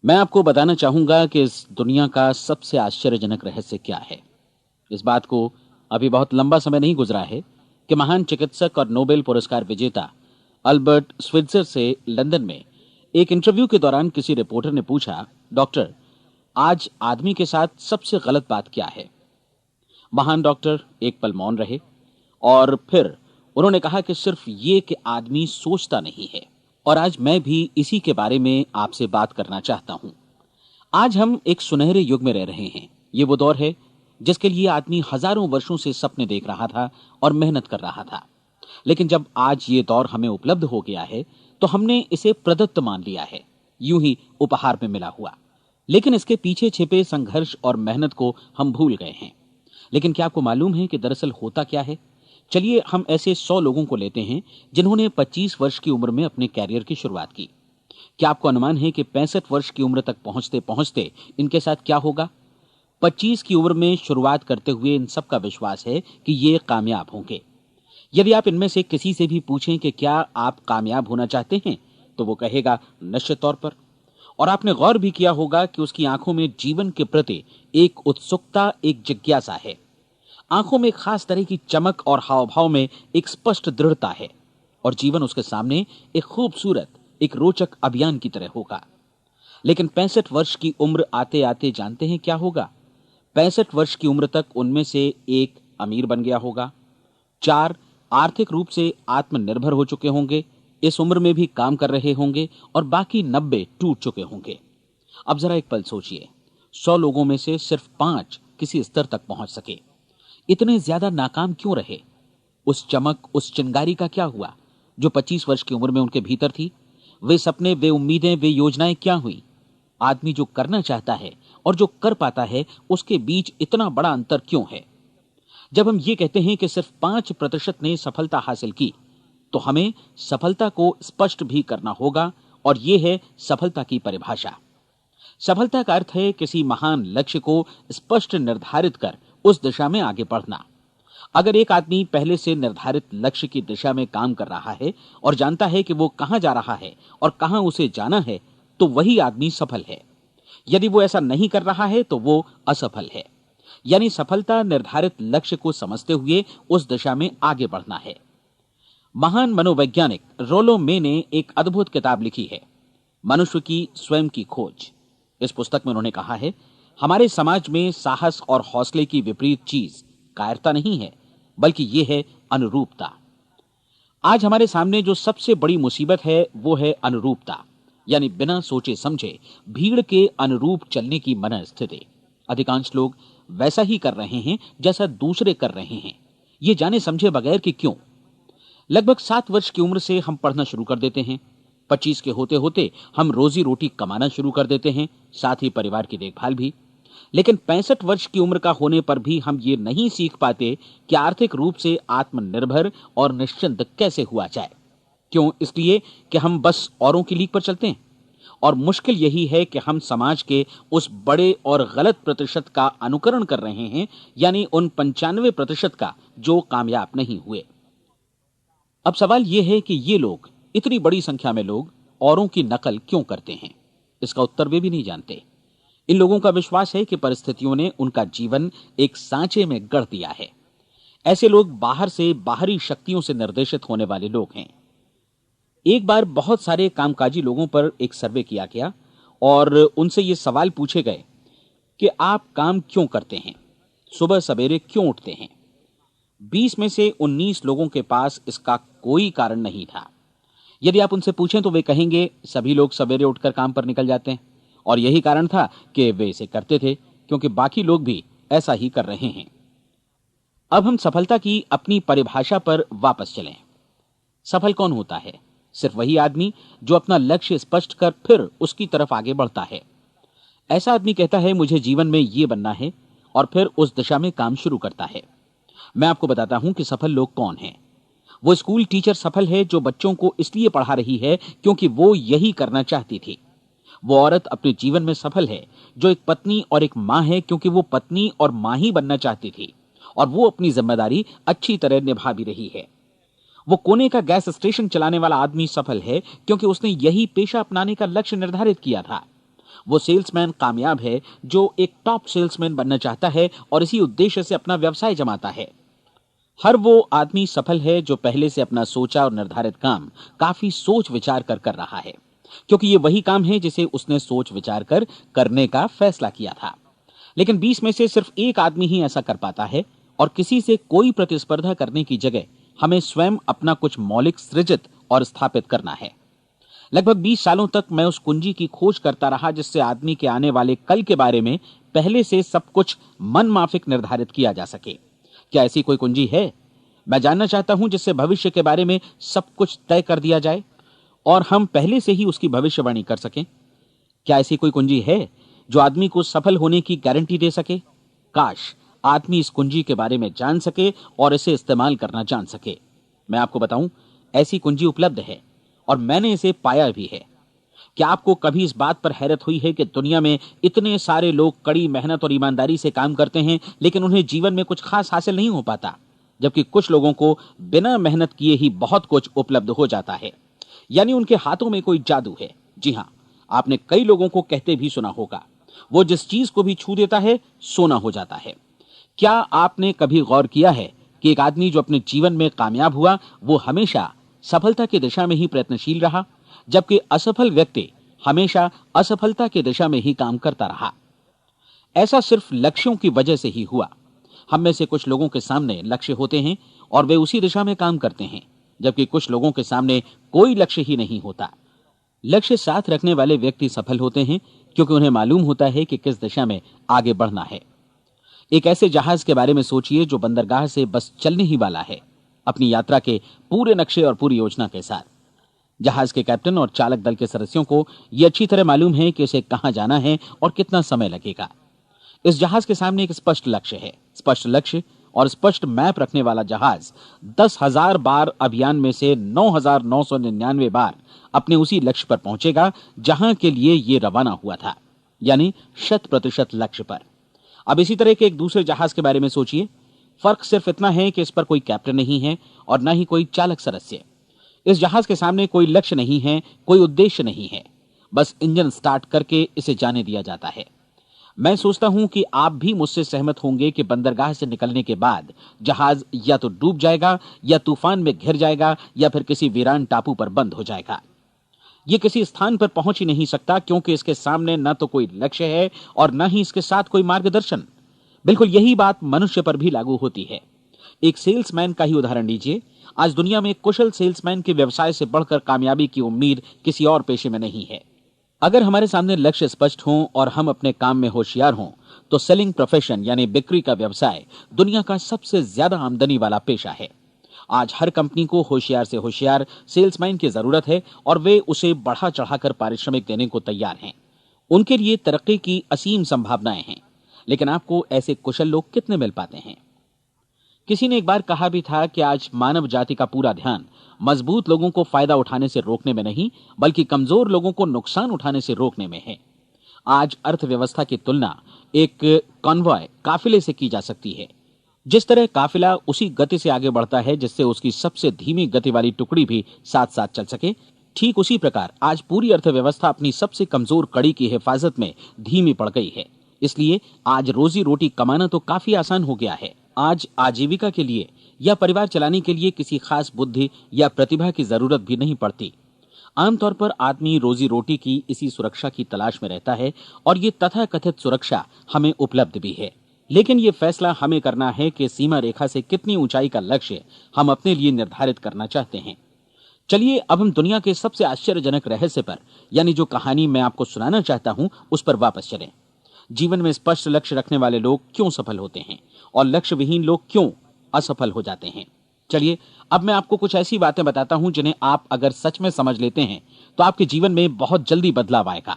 मैं आपको बताना चाहूंगा कि इस दुनिया का सबसे आश्चर्यजनक रहस्य क्या है। इस बात को अभी बहुत लंबा समय नहीं गुजरा है कि महान चिकित्सक और नोबेल पुरस्कार विजेता अल्बर्ट स्विट्जर से लंदन में एक इंटरव्यू के दौरान किसी रिपोर्टर ने पूछा, डॉक्टर, आज आदमी के साथ सबसे गलत बात क्या है? महान डॉक्टर एक पल मौन रहे और फिर उन्होंने कहा कि सिर्फ ये कि आदमी सोचता नहीं है। और आज मैं भी इसी के बारे में आपसे बात करना चाहता हूं। आज हम एक सुनहरे युग में रह रहे हैं। ये वो दौर है जिसके लिए आदमी हजारों वर्षों से सपने देख रहा था और मेहनत कर रहा था। लेकिन जब आज ये दौर हमें उपलब्ध हो गया है तो हमने इसे प्रदत्त मान लिया है, यूं ही उपहार में मिला हुआ। लेकिन इसके पीछे छिपे संघर्ष और मेहनत को हम भूल गए हैं। लेकिन क्या आपको मालूम है कि दरअसल होता क्या है? चलिए हम ऐसे 100 लोगों को लेते हैं जिन्होंने 25 वर्ष की उम्र में अपने कैरियर की शुरुआत की। क्या आपको अनुमान है कि 65 वर्ष की उम्र तक पहुंचते पहुंचते इनके साथ क्या होगा? 25 की उम्र में शुरुआत करते हुए इन सब का विश्वास है कि ये कामयाब होंगे। यदि आप इनमें से किसी से भी पूछें कि क्या आप कामयाब होना चाहते हैं, तो वो कहेगा निश्चित तौर पर। और आपने गौर भी किया होगा कि उसकी आंखों में जीवन के प्रति एक उत्सुकता, एक जिज्ञासा है। आंखों में एक खास तरह की चमक और हाव भाव में एक स्पष्ट दृढ़ता है। और जीवन उसके सामने एक खूबसूरत, एक रोचक अभियान की तरह होगा। लेकिन 65 वर्ष की उम्र आते आते जानते हैं क्या होगा? 65 वर्ष की उम्र तक उनमें से एक अमीर बन गया होगा, 4 आर्थिक रूप से आत्मनिर्भर हो चुके होंगे, इस उम्र में भी काम कर रहे होंगे, और बाकी 90 टूट चुके होंगे। अब जरा एक पल सोचिए, 100 लोगों में से सिर्फ 5 किसी स्तर तक पहुंच सके। इतने ज्यादा नाकाम क्यों रहे? उस चमक, उस चिंगारी का क्या हुआ जो 25 वर्ष की उम्र में उनके भीतर थी? वे सपने, वे उम्मीदें, वे योजनाएं क्या हुई? आदमी जो करना चाहता है और जो कर पाता है, उसके बीच इतना बड़ा अंतर क्यों है? जब हम ये कहते हैं कि सिर्फ 5% ने सफलता हासिल की, तो हमें सफलता को स्पष्ट भी करना होगा। और यह है सफलता की परिभाषा। सफलता का अर्थ है किसी महान लक्ष्य को स्पष्ट निर्धारित कर उस दिशा में आगे बढ़ना। अगर एक आदमी पहले से निर्धारित लक्ष्य की दिशा में काम कर रहा है और जानता है कि वो कहां जा रहा है और कहां उसे जाना है, तो वही आदमी सफल है। यदि वो ऐसा नहीं कर रहा है तो वो असफल है। यानी सफलता निर्धारित लक्ष्य को समझते हुए उस दिशा में आगे बढ़ना है। महान मनोवैज्ञानिक रोलो मे ने एक अद्भुत किताब लिखी है, मनुष्य की स्वयं की खोज। इस पुस्तक में उन्होंने कहा है, हमारे समाज में साहस और हौसले की विपरीत चीज कायरता नहीं है, बल्कि यह है अनुरूपता। आज हमारे सामने जो सबसे बड़ी मुसीबत है वो है अनुरूपता, यानी बिना सोचे समझे भीड़ के अनुरूप चलने की मनस्थिति। अधिकांश लोग वैसा ही कर रहे हैं जैसा दूसरे कर रहे हैं, ये जाने समझे बगैर कि क्यों। लगभग 7 वर्ष की उम्र से हम पढ़ना शुरू कर देते हैं। 25 के होते होते हम रोजी रोटी कमाना शुरू कर देते हैं, साथ ही परिवार की देखभाल भी। लेकिन 65 वर्ष की उम्र का होने पर भी हम ये नहीं सीख पाते कि आर्थिक रूप से आत्मनिर्भर और निश्चिंत कैसे हुआ जाए। क्यों? इसलिए कि हम बस औरों की लीक पर चलते हैं। और मुश्किल यही है कि हम समाज के उस बड़े और गलत प्रतिशत का अनुकरण कर रहे हैं, यानी उन 95% का जो कामयाब नहीं हुए। अब सवाल यह है कि ये लोग, इतनी बड़ी संख्या में लोग, औरों की नकल क्यों करते हैं? इसका उत्तर वे भी नहीं जानते। इन लोगों का विश्वास है कि परिस्थितियों ने उनका जीवन एक सांचे में गढ़ दिया है। ऐसे लोग बाहर से, बाहरी शक्तियों से निर्देशित होने वाले लोग हैं। एक बार बहुत सारे कामकाजी लोगों पर एक सर्वे किया गया और उनसे ये सवाल पूछे गए कि आप काम क्यों करते हैं, सुबह सवेरे क्यों उठते हैं? 20 में से 19 लोगों के पास इसका कोई कारण नहीं था। यदि आप उनसे पूछें तो वे कहेंगे सभी लोग सवेरे उठकर काम पर निकल जाते हैं, और यही कारण था कि वे इसे करते थे क्योंकि बाकी लोग भी ऐसा ही कर रहे हैं। अब हम सफलता की अपनी परिभाषा पर वापस चलें। सफल कौन होता है? सिर्फ वही आदमी जो अपना लक्ष्य स्पष्ट कर फिर उसकी तरफ आगे बढ़ता है। ऐसा आदमी कहता है मुझे जीवन में ये बनना है, और फिर उस दिशा में काम शुरू करता है। मैं आपको बताता हूं कि सफल लोग कौन हैं। वो स्कूल टीचर सफल है जो बच्चों को इसलिए पढ़ा रही है क्योंकि वो यही करना चाहती थी। वो औरत अपने जीवन में सफल है जो एक पत्नी और एक मां है क्योंकि वो पत्नी और मां ही बनना चाहती थी, और वो अपनी जिम्मेदारी अच्छी तरह निभा भी रही है। वो कोने का गैस स्टेशन चलाने वाला आदमी सफल है क्योंकि उसने यही पेशा अपनाने का लक्ष्य निर्धारित किया था। वो सेल्समैन कामयाब है जो एक टॉप सेल्समैन बनना चाहता है और इसी उद्देश्य से अपना व्यवसाय जमाता है। हर वो आदमी सफल है जो पहले से अपना सोचा और निर्धारित काम काफी सोच विचार कर रहा है, क्योंकि ये वही काम है जिसे उसने सोच विचार कर करने का फैसला किया था। लेकिन 20 में से सिर्फ एक आदमी ही ऐसा कर पाता है, और किसी से कोई प्रतिस्पर्धा करने की जगह हमें स्वयं अपना कुछ मौलिक सृजित और स्थापित करना है। लगभग 20 सालों तक मैं उस कुंजी की खोज करता रहा जिससे आदमी के आने वाले कल के बारे में पहले से सब कुछ मन माफिक निर्धारित किया जा सके। क्या ऐसी कोई कुंजी है? मैं जानना चाहता हूं जिससे भविष्य के बारे में सब कुछ तय कर दिया जाए और हम पहले से ही उसकी भविष्यवाणी कर सकें। क्या ऐसी कोई कुंजी है जो आदमी को सफल होने की गारंटी दे सके? काश आदमी इस कुंजी के बारे में जान सके और इसे इस्तेमाल करना जान सके। मैं आपको बताऊं, ऐसी कुंजी उपलब्ध है और मैंने इसे पाया भी है। क्या आपको कभी इस बात पर हैरत हुई है कि दुनिया में इतने सारे लोग कड़ी मेहनत और ईमानदारी से काम करते हैं, लेकिन उन्हें जीवन में कुछ खास हासिल नहीं हो पाता, जबकि कुछ लोगों को बिना मेहनत किए ही बहुत कुछ उपलब्ध हो जाता है। यानी उनके हाथों में कोई जादू है। जी हां, आपने कई लोगों को कहते भी सुना होगा, वो जिस चीज को भी छू देता है सोना हो जाता है। क्या आपने कभी गौर किया है कि एक आदमी जो अपने जीवन में कामयाब हुआ वो हमेशा सफलता की दिशा में ही प्रयत्नशील रहा, जबकि असफल व्यक्ति हमेशा असफलता की दिशा में ही काम करता रहा? ऐसा सिर्फ लक्ष्यों की वजह से ही हुआ। हम में से कुछ लोगों के सामने लक्ष्य होते हैं और वे उसी दिशा में काम करते हैं, जबकि कुछ लोगों के सामने कोई लक्ष्य ही नहीं होता। लक्ष्य साथ रखने वाले व्यक्ति सफल होते हैं क्योंकि उन्हें मालूम होता है कि किस दिशा में आगे बढ़ना है। एक ऐसे जहाज के बारे में सोचिए जो बंदरगाह से बस चलने ही वाला है, अपनी यात्रा के पूरे नक्शे और पूरी योजना के साथ। जहाज के कैप्टन और चालक दल के सदस्यों को यह अच्छी तरह मालूम है कि उसे कहां जाना है और कितना समय लगेगा। इस जहाज के सामने एक स्पष्ट लक्ष्य है। स्पष्ट लक्ष्य और स्पष्ट मैप रखने वाला जहाज 10,000 बार अभियान में से 9,999 बार अपने उसी लक्ष्य पर पहुंचेगा जहां के लिए यह रवाना हुआ था, यानी 100% लक्ष्य पर। अब इसी तरह के एक दूसरे जहाज के बारे में सोचिए। फर्क सिर्फ इतना है कि इस पर कोई कैप्टन नहीं है और न ही कोई चालक सदस्य। इस जहाज के सामने कोई लक्ष्य नहीं है, कोई उद्देश्य नहीं है, बस इंजन स्टार्ट करके इसे जाने दिया जाता है। मैं सोचता हूं कि आप भी मुझसे सहमत होंगे कि बंदरगाह से निकलने के बाद जहाज या तो डूब जाएगा या तूफान में घिर जाएगा या फिर किसी वीरान टापू पर बंद हो जाएगा। ये किसी स्थान पर पहुंच ही नहीं सकता क्योंकि इसके सामने न तो कोई लक्ष्य है और न ही इसके साथ कोई मार्गदर्शन। बिल्कुल यही बात मनुष्य पर भी लागू होती है। एक सेल्समैन का ही उदाहरण लीजिए। आज दुनिया में कुशल सेल्समैन के व्यवसाय से बढ़कर कामयाबी की उम्मीद किसी और पेशे में नहीं है। अगर हमारे सामने लक्ष्य स्पष्ट हों और हम अपने काम में होशियार हों तो सेलिंग प्रोफेशन यानी बिक्री का व्यवसाय दुनिया का सबसे ज्यादा आमदनी वाला पेशा है। आज हर कंपनी को होशियार से होशियार सेल्समैन की जरूरत है और वे उसे बढ़ा चढ़ाकर पारिश्रमिक देने को तैयार हैं। उनके लिए तरक्की की असीम संभावनाएं हैं, लेकिन आपको ऐसे कुशल लोग कितने मिल पाते हैं? किसी ने एक बार कहा भी था कि आज मानव जाति का पूरा ध्यान मजबूत लोगों को फायदा उठाने से रोकने में नहीं, बल्कि कमजोर लोगों को नुकसान उठाने से रोकने में है। आज अर्थव्यवस्था की तुलना एक कॉन्वॉय काफिले से की जा सकती है। जिस तरह काफिला उसी गति से आगे बढ़ता है जिससे उसकी सबसे धीमी गति वाली टुकड़ी भी साथ साथ चल सके, ठीक उसी प्रकार आज पूरी अर्थव्यवस्था अपनी सबसे कमजोर कड़ी की हिफाजत में धीमी पड़ गई है। इसलिए आज रोजी रोटी कमाना तो काफी आसान हो गया है। आज आजीविका के लिए या परिवार चलाने के लिए किसी खास बुद्धि या प्रतिभा की जरूरत भी नहीं पड़ती। आमतौर पर आदमी रोजी रोटी की इसी सुरक्षा की तलाश में रहता है और ये तथाकथित सुरक्षा हमें उपलब्ध भी है। लेकिन ये फैसला हमें करना है कि सीमा रेखा से कितनी ऊंचाई का लक्ष्य हम अपने लिए निर्धारित करना चाहते हैं। चलिए अब हम दुनिया के सबसे आश्चर्यजनक रहस्य पर, यानी जो कहानी मैं आपको सुनाना चाहता हूं, उस पर वापस चलें। जीवन में स्पष्ट लक्ष्य रखने वाले लोग क्यों सफल होते हैं और लक्ष्य विहीन लोग क्यों असफल हो जाते हैं? चलिए अब मैं आपको कुछ ऐसी बातें बताता हूं जिन्हें आप अगर सच में समझ लेते हैं तो आपके जीवन में बहुत जल्दी बदलाव आएगा।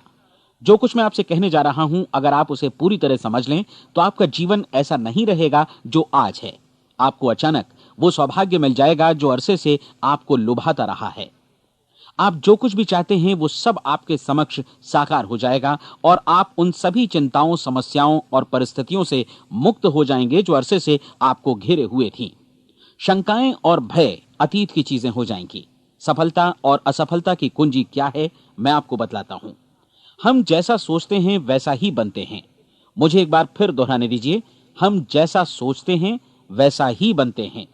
जो कुछ मैं आपसे कहने जा रहा हूं, अगर आप उसे पूरी तरह समझ लें तो आपका जीवन ऐसा नहीं रहेगा जो आज है। आपको अचानक वो सौभाग्य मिल जाएगा जो अरसे से आपको लुभाता रहा है। आप जो कुछ भी चाहते हैं वो सब आपके समक्ष साकार हो जाएगा और आप उन सभी चिंताओं, समस्याओं और परिस्थितियों से मुक्त हो जाएंगे जो अरसे से आपको घेरे हुए थी। शंकाएं और भय अतीत की चीजें हो जाएंगी। सफलता और असफलता की कुंजी क्या है, मैं आपको बतलाता हूं। हम जैसा सोचते हैं वैसा ही बनते हैं। मुझे एक बार फिर दोहराने दीजिए, हम जैसा सोचते हैं वैसा ही बनते हैं।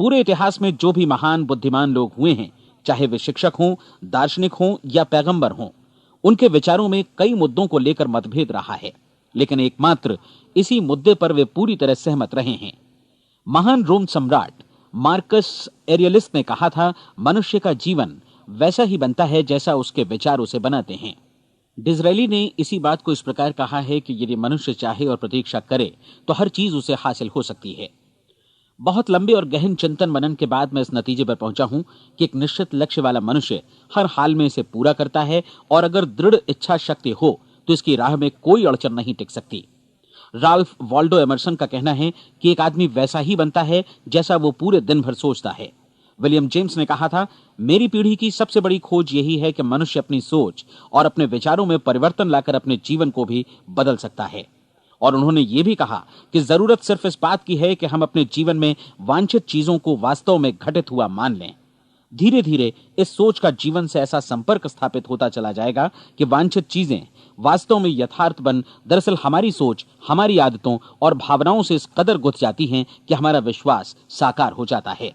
पूरे इतिहास में जो भी महान बुद्धिमान लोग हुए हैं, चाहे वे शिक्षक हों, दार्शनिक हों या पैगंबर हों, उनके विचारों में कई मुद्दों को लेकर मतभेद रहा है, लेकिन एकमात्र इसी मुद्दे पर वे पूरी तरह सहमत रहे हैं। महान रोम सम्राट मार्कस एरियलिस ने कहा था, मनुष्य का जीवन वैसा ही बनता है जैसा उसके विचार उसे बनाते हैं। डिज़रायली ने इसी बात को इस प्रकार कहा है कि यदि मनुष्य चाहे और प्रतीक्षा करे तो हर चीज उसे हासिल हो सकती है। बहुत लंबे और गहन चिंतन मनन के बाद मैं इस नतीजे पर पहुंचा हूं कि एक निश्चित लक्ष्य वाला मनुष्य हर हाल में इसे पूरा करता है, और अगर दृढ़ इच्छा शक्ति हो तो इसकी राह में कोई अड़चन नहीं टिक सकती। राल्फ वॉल्डो एमर्सन का कहना है कि एक आदमी वैसा ही बनता है जैसा वो पूरे दिन भर सोचता है। विलियम जेम्स ने कहा था, मेरी पीढ़ी की सबसे बड़ी खोज यही है कि मनुष्य अपनी सोच और अपने विचारों में परिवर्तन लाकर अपने जीवन को भी बदल सकता है। और उन्होंने ये भी कहा कि जरूरत सिर्फ इस बात की है कि हम अपने जीवन में वांछित चीजों को वास्तव में घटित हुआ मान लें। धीरे धीरे इस सोच का जीवन से ऐसा संपर्क स्थापित होता चला जाएगा कि वांछित चीजें वास्तव में यथार्थ बन दरअसल हमारी सोच, हमारी आदतों और भावनाओं से इस कदर गुथ जाती हैं कि हमारा विश्वास साकार हो जाता है।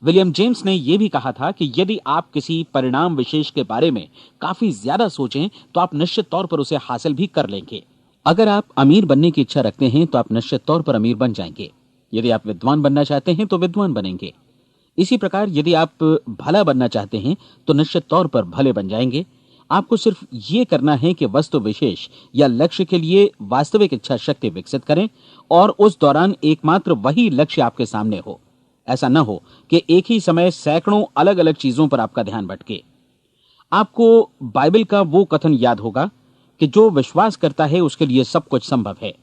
विलियम जेम्स ने यह भी कहा था कि यदि आप किसी परिणाम विशेष के बारे में काफी ज्यादा सोचें तो आप निश्चित तौर पर उसे हासिल भी कर लेंगे। अगर आप अमीर बनने की इच्छा रखते हैं तो आप निश्चित तौर पर अमीर बन जाएंगे। यदि आप विद्वान बनना चाहते हैं तो विद्वान बनेंगे। इसी प्रकार यदि आप भला बनना चाहते हैं तो निश्चित तौर पर भले बन जाएंगे। आपको सिर्फ ये करना है कि वस्तु विशेष या लक्ष्य के लिए वास्तविक इच्छा शक्ति विकसित करें, और उस दौरान एकमात्र वही लक्ष्य आपके सामने हो। ऐसा न हो कि एक ही समय सैकड़ों अलग अलग चीजों पर आपका ध्यान भटके। आपको बाइबल का वो कथन याद होगा कि जो विश्वास करता है उसके लिए सब कुछ संभव है।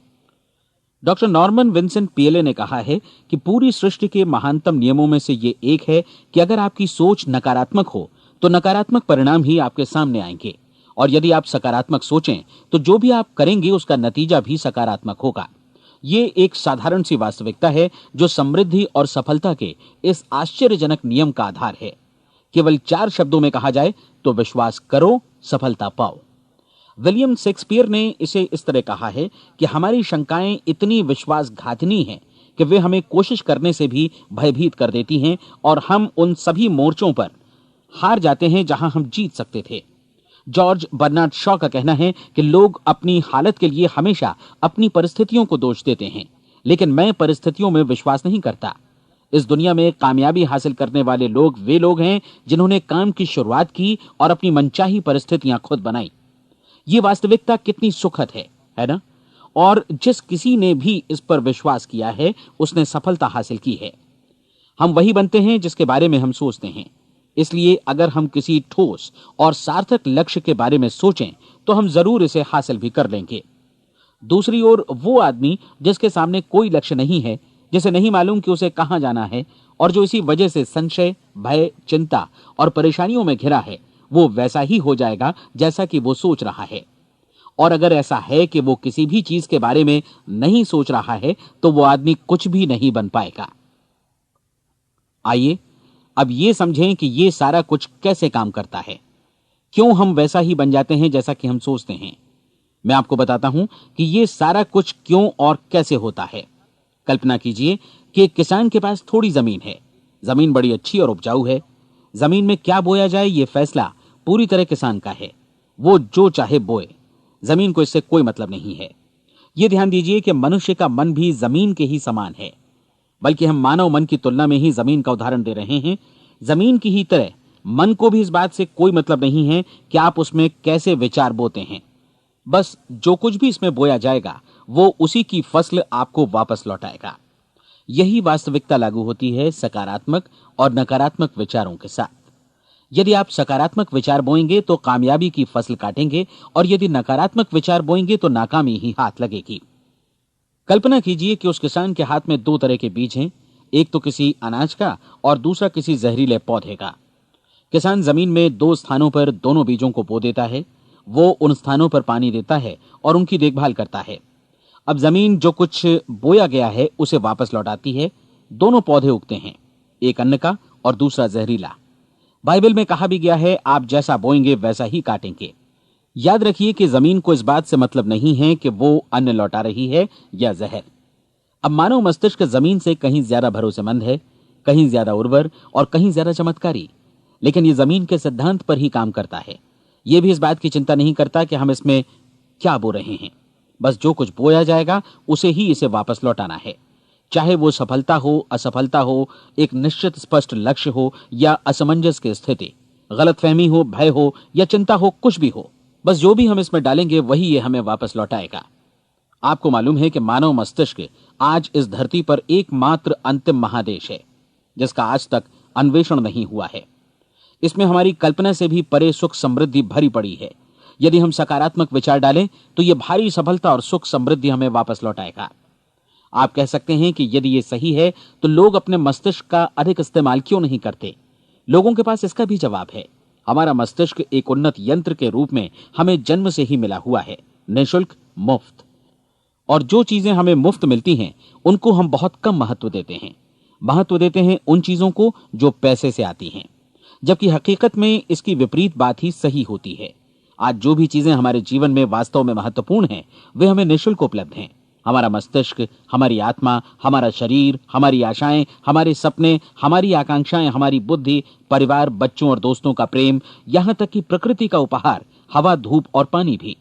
डॉक्टर नॉर्मन विंसेंट पीएले ने कहा है कि पूरी सृष्टि के महानतम नियमों में से ये एक है कि अगर आपकी सोच नकारात्मक हो तो नकारात्मक परिणाम ही आपके सामने आएंगे, और यदि आप सकारात्मक सोचें तो जो भी आप करेंगे उसका नतीजा भी सकारात्मक होगा। ये एक साधारण सी वास्तविकता है जो समृद्धि और सफलता के इस आश्चर्यजनक नियम का आधार है। केवल 4 शब्दों में कहा जाए तो विश्वास करो, सफलता पाओ। विलियम शेक्सपियर ने इसे इस तरह कहा है कि हमारी शंकाएं इतनी विश्वासघातिनी हैं कि वे हमें कोशिश करने से भी भयभीत कर देती हैं, और हम उन सभी मोर्चों पर हार जाते हैं जहां हम जीत सकते थे। जॉर्ज बर्नार्ड शॉ का कहना है कि लोग अपनी हालत के लिए हमेशा अपनी परिस्थितियों को दोष देते हैं, लेकिन मैं परिस्थितियों में विश्वास नहीं करता। इस दुनिया में कामयाबी हासिल करने वाले लोग वे लोग हैं जिन्होंने काम की शुरुआत की और अपनी मनचाही परिस्थितियां खुद बनाई। ये वास्तविकता कितनी सुखद है ना? और जिस किसी ने भी इस पर विश्वास किया है उसने सफलता हासिल की है। हम वही बनते हैं जिसके बारे में हम सोचते हैं। इसलिए अगर हम किसी ठोस और सार्थक लक्ष्य के बारे में सोचें तो हम जरूर इसे हासिल भी कर लेंगे। दूसरी ओर वो आदमी जिसके सामने कोई लक्ष्य नहीं है, जिसे नहीं मालूम कि उसे कहां जाना है, और जो इसी वजह से संशय, भय, चिंता और परेशानियों में घिरा है, वो वैसा ही हो जाएगा जैसा कि वो सोच रहा है। और अगर ऐसा है कि वो किसी भी चीज के बारे में नहीं सोच रहा है तो वो आदमी कुछ भी नहीं बन पाएगा। आइए अब ये समझें कि ये सारा कुछ कैसे काम करता है, क्यों हम वैसा ही बन जाते हैं जैसा कि हम सोचते हैं। मैं आपको बताता हूं कि ये सारा कुछ क्यों और कैसे होता है। कल्पना कीजिए कि एक किसान के पास थोड़ी जमीन है। जमीन बड़ी अच्छी और उपजाऊ है। जमीन में क्या बोया जाए ये फैसला पूरी तरह किसान का है। वो जो चाहे बोए, जमीन को इससे कोई मतलब नहीं है। ये ध्यान दीजिए कि मनुष्य का मन भी जमीन के ही समान है, बल्कि हम मानव मन की तुलना में ही जमीन का उदाहरण दे रहे हैं। जमीन की ही तरह मन को भी इस बात से कोई मतलब नहीं है कि आप उसमें कैसे विचार बोते हैं। बस जो कुछ भी इसमें बोया जाएगा वो उसी की फसल आपको वापस लौटाएगा। यही वास्तविकता लागू होती है सकारात्मक और नकारात्मक विचारों के साथ। यदि आप सकारात्मक विचार बोएंगे तो कामयाबी की फसल काटेंगे, और यदि नकारात्मक विचार बोएंगे तो नाकामी ही हाथ लगेगी। कल्पना कीजिए कि उस किसान के हाथ में 2 तरह के बीज हैं, एक तो किसी अनाज का और दूसरा किसी जहरीले पौधे का। किसान जमीन में 2 स्थानों पर दोनों बीजों को बो देता है। वो उन स्थानों पर पानी देता है और उनकी देखभाल करता है। अब जमीन जो कुछ बोया गया है उसे वापस लौटाती है। दोनों पौधे उगते हैं, एक अन्न का और दूसरा जहरीला। बाइबल में कहा भी गया है, आप जैसा बोएंगे वैसा ही काटेंगे। याद रखिए कि जमीन को इस बात से मतलब नहीं है कि वो अन्न लौटा रही है या जहर। अब मानव मस्तिष्क जमीन से कहीं ज्यादा भरोसेमंद है, कहीं ज्यादा उर्वर और कहीं ज्यादा चमत्कारी, लेकिन ये जमीन के सिद्धांत पर ही काम करता है। ये भी इस बात की चिंता नहीं करता कि हम इसमें क्या बो रहे हैं। बस जो कुछ बोया जाएगा उसे ही इसे वापस लौटाना है, चाहे वो सफलता हो, असफलता हो, एक निश्चित स्पष्ट लक्ष्य हो या असमंजस की स्थिति, गलतफहमी हो, भय हो या चिंता हो, कुछ भी हो। बस जो भी हम इसमें डालेंगे वही ये हमें वापस लौटाएगा। आपको मालूम है कि मानव मस्तिष्क आज इस धरती पर एकमात्र अंतिम महादेश है जिसका आज तक अन्वेषण नहीं हुआ है। इसमें हमारी कल्पना से भी परे सुख समृद्धि भरी पड़ी है। यदि हम सकारात्मक विचार डालें तो यह भारी सफलता और सुख समृद्धि हमें वापस लौटाएगा। आप कह सकते हैं कि यदि यह सही है तो लोग अपने मस्तिष्क का अधिक इस्तेमाल क्यों नहीं करते? लोगों के पास इसका भी जवाब है। हमारा मस्तिष्क एक उन्नत यंत्र के रूप में हमें जन्म से ही मिला हुआ है, निःशुल्क, मुफ्त। और जो चीजें हमें मुफ्त मिलती हैं उनको हम बहुत कम महत्व देते हैं। महत्व देते हैं उन चीजों को जो पैसे से आती हैं, जबकि हकीकत में इसकी विपरीत बात ही सही होती है। आज जो भी चीजें हमारे जीवन में वास्तव में महत्वपूर्ण हैं वे हमें निःशुल्क उपलब्ध हैं। हमारा मस्तिष्क, हमारी आत्मा, हमारा शरीर, हमारी आशाएं, हमारे सपने, हमारी आकांक्षाएं, हमारी बुद्धि, परिवार, बच्चों और दोस्तों का प्रेम, यहां तक कि प्रकृति का उपहार, हवा, धूप और पानी भी।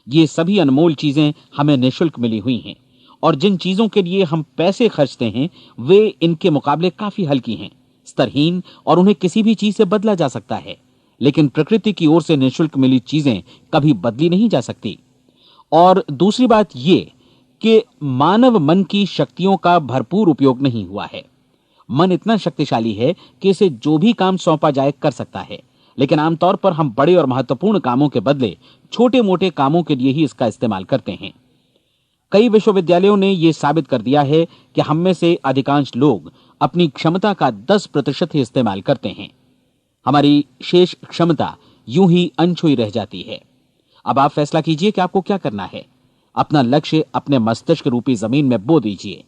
ये सभी अनमोल चीजें हमें निःशुल्क मिली हुई हैं, और जिन चीजों के लिए हम पैसे खर्चते हैं वे इनके मुकाबले काफी हल्की हैं, स्तरहीन, और उन्हें किसी भी चीज से बदला जा सकता है। लेकिन प्रकृति की ओर से निःशुल्क मिली चीजें कभी बदली नहीं जा सकती। और दूसरी बात यह कि मानव मन की शक्तियों का भरपूर उपयोग नहीं हुआ है। मन इतना शक्तिशाली है कि इसे जो भी काम सौंपा जाए कर सकता है, लेकिन आमतौर पर हम बड़े और महत्वपूर्ण कामों के बदले छोटे मोटे कामों के लिए ही इसका इस्तेमाल करते हैं। कई विश्वविद्यालयों ने यह साबित कर दिया है कि हम में से अधिकांश लोग अपनी क्षमता का 10% ही इस्तेमाल करते हैं। हमारी शेष क्षमता यूं ही अनछुई रह जाती है। अब आप फैसला कीजिए कि आपको क्या करना है। अपना लक्ष्य अपने मस्तिष्क रूपी जमीन में बो दीजिए।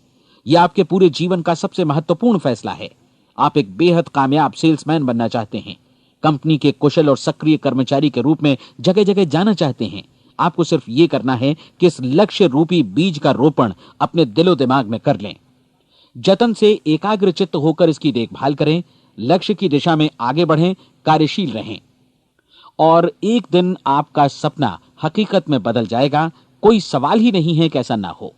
यह आपके पूरे जीवन का सबसे महत्वपूर्ण फैसला है। आप एक बेहद कामयाब सेल्समैन बनना चाहते हैं, कंपनी के कुशल और सक्रिय कर्मचारी के रूप में जगह जगह जाना चाहते हैं। आपको सिर्फ ये करना है कि इस लक्ष्य रूपी बीज का रोपण अपने दिलो दिमाग में कर लें। जतन से एकाग्रचित्त होकर इसकी देखभाल करें, लक्ष्य की दिशा में आगे बढ़ें, कार्यशील रहें, और एक दिन आपका सपना हकीकत में बदल जाएगा। कोई सवाल ही नहीं है कि ऐसा ना हो।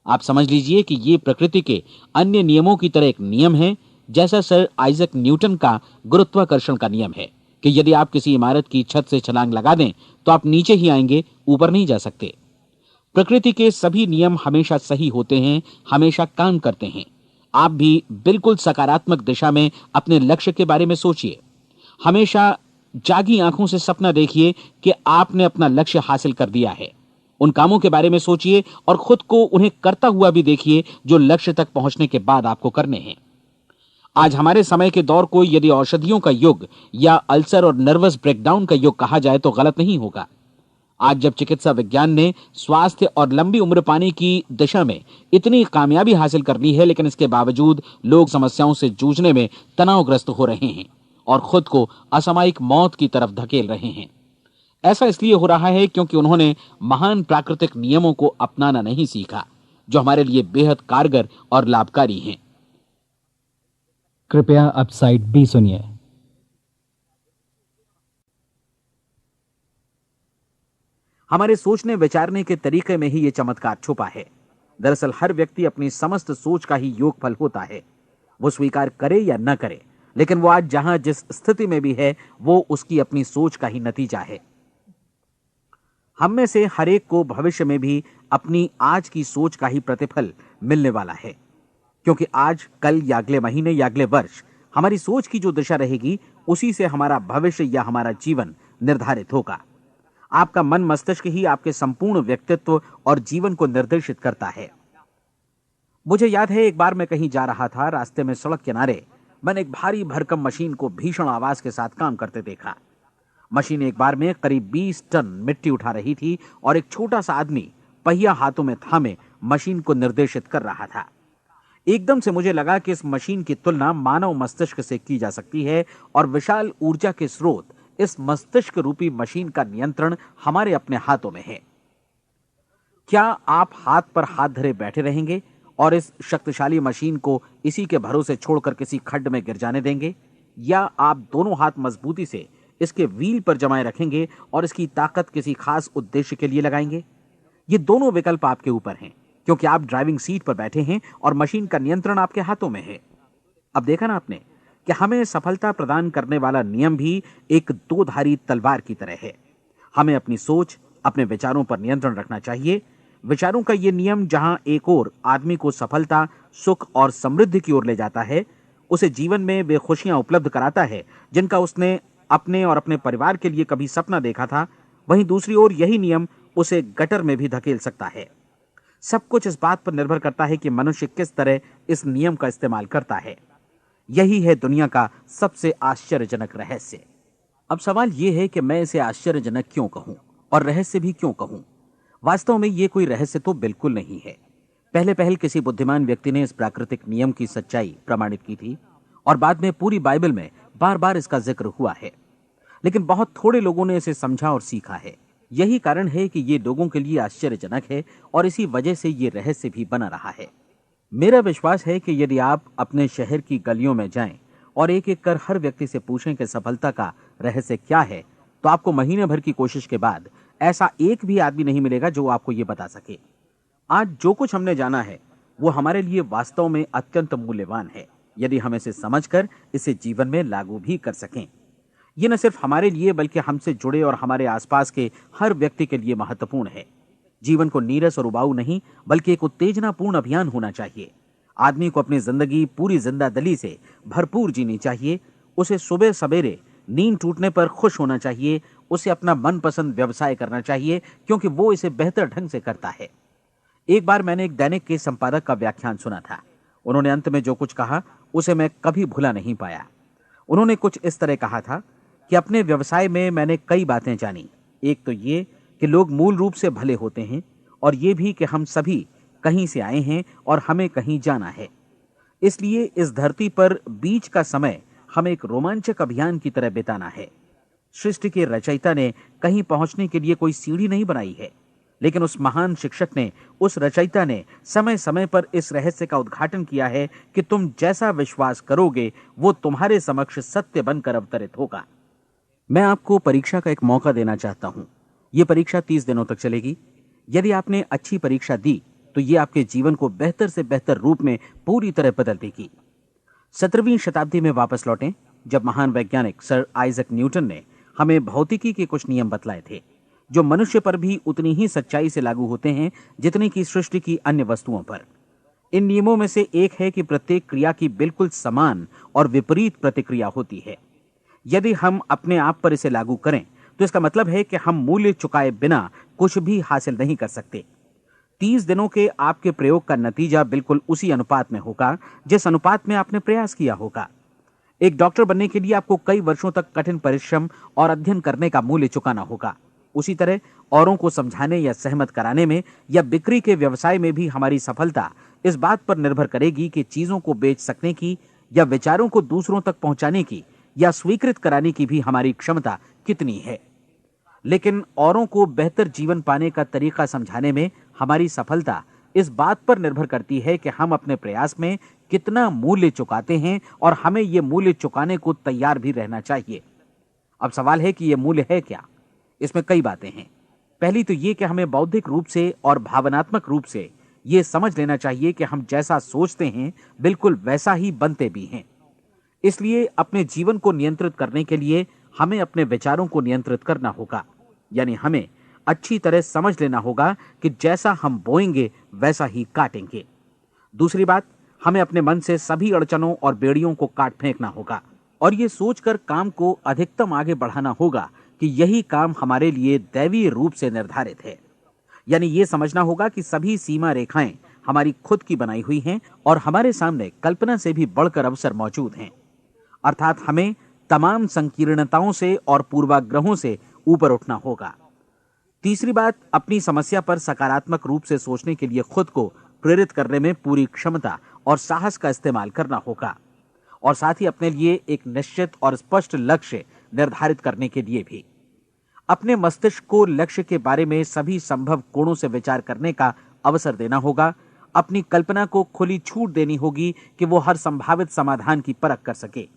आप समझ लीजिए कि यह प्रकृति के अन्य नियमों की तरह एक नियम है, जैसा सर आइजैक न्यूटन का गुरुत्वाकर्षण का नियम है कि यदि आप किसी इमारत की छत से छलांग लगा दें तो आप नीचे ही आएंगे, ऊपर नहीं जा सकते। प्रकृति के सभी नियम हमेशा सही होते हैं, हमेशा काम करते हैं। आप भी बिल्कुल सकारात्मक दिशा में अपने लक्ष्य के बारे में सोचिए। हमेशा जागी आंखों से सपना देखिए कि आपने अपना लक्ष्य हासिल कर दिया है। उन कामों के बारे में सोचिए और खुद को उन्हें करता हुआ भी देखिए जो लक्ष्य तक पहुंचने के बाद आपको करने हैं। आज हमारे समय के दौर को यदि औषधियों का युग या अल्सर और नर्वस ब्रेकडाउन का युग कहा जाए तो गलत नहीं होगा। आज जब चिकित्सा विज्ञान ने स्वास्थ्य और लंबी उम्र पाने की दिशा में इतनी कामयाबी हासिल कर ली है, लेकिन इसके बावजूद लोग समस्याओं से जूझने में तनावग्रस्त हो रहे हैं और खुद को असामयिक मौत की तरफ धकेल रहे हैं। ऐसा इसलिए हो रहा है क्योंकि उन्होंने महान प्राकृतिक नियमों को अपनाना नहीं सीखा, जो हमारे लिए बेहद कारगर और लाभकारी हैं। कृपया अब साइड बी सुनिए। हमारे सोचने विचारने के तरीके में ही ये चमत्कार छुपा है। दरअसल हर व्यक्ति अपनी समस्त सोच का ही योगफल होता है, वो स्वीकार करे या न करे, लेकिन वो आज जहां जिस स्थिति में भी है वो उसकी अपनी सोच का ही नतीजा है। हम में से हर एक को भविष्य में भी अपनी आज की सोच का ही प्रतिफल मिलने वाला है, क्योंकि आज, कल या अगले महीने या अगले वर्ष हमारी सोच की जो दिशा रहेगी उसी से हमारा भविष्य या हमारा जीवन निर्धारित होगा। आपका मन मस्तिष्क ही आपके संपूर्ण व्यक्तित्व और जीवन को निर्देशित करता है। मुझे याद है एक बार मैं कहीं जा रहा था, रास्ते में सड़क किनारे मैंने एक भारी भरकम मशीन को भीषण आवाज के साथ काम करते देखा। मशीन एक बार में करीब 20 टन मिट्टी उठा रही थी और एक छोटा सा आदमी पहिया हाथों में थामे मशीन को निर्देशित कर रहा था। एकदम से मुझे लगा कि इस मशीन की तुलना मानव मस्तिष्क से की जा सकती है और विशाल ऊर्जा के स्रोत इस मस्तिष्क रूपी मशीन का नियंत्रण हमारे अपने हाथों में है। क्या आप हाथ पर हाथ धरे बैठे रहेंगे और इस शक्तिशाली मशीन को इसी के भरोसे छोड़कर किसी खड्ड में गिर जाने देंगे, या आप दोनों हाथ मजबूती से इसके व्हील पर जमाए रखेंगे और इसकी ताकत किसी खास उद्देश्य के लिए लगाएंगे? ये दोनों विकल्प आपके ऊपर हैं, क्योंकि आप ड्राइविंग सीट पर बैठे हैं और मशीन का नियंत्रण आपके हाथों में है। अब देखा ना आपने कि हमें सफलता प्रदान करने वाला नियम भी एक दो धारी तलवार की तरह है। हमें अपनी सोच, अपने विचारों पर नियंत्रण रखना चाहिए। विचारों का यह नियम जहां एक ओर आदमी को सफलता, सुख और समृद्धि की ओर ले जाता है, उसे जीवन में वे खुशियां उपलब्ध कराता है जिनका उसने अपने और अपने परिवार के लिए कभी सपना देखा था, वहीं दूसरी ओर यही नियम उसे गटर में भी धकेल सकता है। सब कुछ इस बात पर निर्भर करता है कि मनुष्य किस तरह इस नियम का इस्तेमाल करता है। यही है दुनिया का सबसे आश्चर्यजनक रहस्य। अब सवाल यह है कि मैं इसे आश्चर्यजनक क्यों कहूं और रहस्य भी क्यों कहूं। वास्तव में यह कोई रहस्य तो बिल्कुल नहीं है। पहले पहल किसी बुद्धिमान व्यक्ति ने इस प्राकृतिक नियम की सच्चाई प्रमाणित की थी और बाद में पूरी बाइबल में बार बार इसका जिक्र हुआ है, लेकिन बहुत थोड़े लोगों ने इसे समझा और सीखा है। यही कारण है कि ये लोगों के लिए आश्चर्यजनक है और इसी वजह से ये रहस्य भी बना रहा है। मेरा विश्वास है कि यदि आप अपने शहर की गलियों में जाएं और एक एक कर हर व्यक्ति से पूछें कि सफलता का रहस्य क्या है, तो आपको महीने भर की कोशिश के बाद ऐसा एक भी आदमी नहीं मिलेगा जो आपको ये बता सके। आज जो कुछ हमने जाना है वो हमारे लिए वास्तव में अत्यंत मूल्यवान है, यदि हम इसे समझकर इसे जीवन में लागू भी कर सकें। ये न सिर्फ हमारे लिए बल्कि हमसे जुड़े और हमारे आसपास के हर व्यक्ति के लिए महत्वपूर्ण है। जीवन को नीरस और उबाऊ नहीं बल्कि एक उत्तेजनापूर्ण अभियान होना चाहिए। आदमी को अपनी जिंदगी पूरी जिंदादिली से भरपूर जीनी चाहिए। उसे सुबह सवेरे नींद टूटने पर खुश होना चाहिए। उसे अपना मनपसंद व्यवसाय करना चाहिए, क्योंकि वो इसे बेहतर ढंग से करता है। एक बार मैंने एक दैनिक के संपादक का व्याख्यान सुना था। उन्होंने अंत में जो कुछ कहा उसे मैं कभी भुला नहीं पाया। उन्होंने कुछ इस तरह कहा था कि अपने व्यवसाय में मैंने कई बातें जानी। एक तो ये कि लोग मूल रूप से भले होते हैं, और ये भी कि हम सभी कहीं से आए हैं और हमें कहीं जाना है। इसलिए इस धरती पर बीच का समय हमें एक रोमांचक अभियान की तरह बिताना है। सृष्टि के रचयिता ने कहीं पहुंचने के लिए कोई सीढ़ी नहीं बनाई है, लेकिन उस महान शिक्षक ने, उस रचयिता ने समय समय पर इस रहस्य का उद्घाटन किया है कि तुम जैसा विश्वास करोगे वो तुम्हारे समक्ष सत्य बनकर अवतरित होगा। मैं आपको परीक्षा का एक मौका देना चाहता हूं। यह परीक्षा 30 दिनों तक चलेगी। यदि आपने अच्छी परीक्षा दी तो ये आपके जीवन को बेहतर से बेहतर रूप में पूरी तरह बदल देगी। 17वीं शताब्दी में वापस लौटें, जब महान वैज्ञानिक सर आइजक न्यूटन ने हमें भौतिकी के कुछ नियम बतलाए थे, जो मनुष्य पर भी उतनी ही सच्चाई से लागू होते हैं जितनी की सृष्टि की अन्य वस्तुओं पर। इन नियमों में से एक है कि प्रत्येक क्रिया की बिल्कुल समान और विपरीत प्रतिक्रिया होती है। यदि हम अपने आप पर इसे लागू करें तो इसका मतलब है कि हम मूल्य चुकाए बिना कुछ भी हासिल नहीं कर सकते। 30 दिनों के आपके प्रयोग का नतीजा बिल्कुल उसी अनुपात में होगा जिस अनुपात में आपने प्रयास किया होगा। एक डॉक्टर बनने के लिए आपको कई वर्षों तक कठिन परिश्रम और अध्ययन करने का मूल्य चुकाना होगा। उसी तरह औरों को समझाने या सहमत कराने में या बिक्री के व्यवसाय में भी हमारी सफलता इस बात पर निर्भर करेगी कि चीजों को बेच सकने की या विचारों को दूसरों तक पहुंचाने की या स्वीकृत कराने की भी हमारी क्षमता कितनी है। लेकिन औरों को बेहतर जीवन पाने का तरीका समझाने में हमारी सफलता इस बात पर निर्भर करती है कि हम अपने प्रयास में कितना मूल्य चुकाते हैं, और हमें यह मूल्य चुकाने को तैयार भी रहना चाहिए। अब सवाल है कि यह मूल्य है क्या? इसमें कई बातें हैं। पहली तो यह कि हमें बौद्धिक रूप से और भावनात्मक रूप से यह समझ लेना चाहिए कि हम जैसा सोचते हैं बिल्कुल वैसा ही बनते भी हैं। इसलिए अपने जीवन को नियंत्रित करने के लिए हमें अपने विचारों को नियंत्रित करना होगा। यानी हमें अच्छी तरह समझ लेना होगा कि जैसा हम बोएंगे वैसा ही काटेंगे। दूसरी बात, हमें अपने मन से सभी अड़चनों और बेड़ियों को काट फेंकना होगा और ये सोचकर काम को अधिकतम आगे बढ़ाना होगा कि यही काम हमारे लिए दैवीय रूप से निर्धारित है। यानी ये समझना होगा कि सभी सीमा रेखाएं हमारी खुद की बनाई हुई हैं और हमारे सामने कल्पना से भी बढ़कर अवसर मौजूद हैं। अर्थात हमें तमाम संकीर्णताओं से और पूर्वाग्रहों से ऊपर उठना होगा। तीसरी बात, अपनी समस्या पर सकारात्मक रूप से सोचने के लिए खुद को प्रेरित करने में पूरी क्षमता और साहस का इस्तेमाल करना होगा, और साथ ही अपने लिए एक निश्चित और स्पष्ट लक्ष्य निर्धारित करने के लिए भी। अपने मस्तिष्क को लक्ष्य के बारे में सभी संभव कोणों से विचार करने का अवसर देना होगा। अपनी कल्पना को खुली छूट देनी होगी कि वो हर संभावित समाधान की परख कर सके।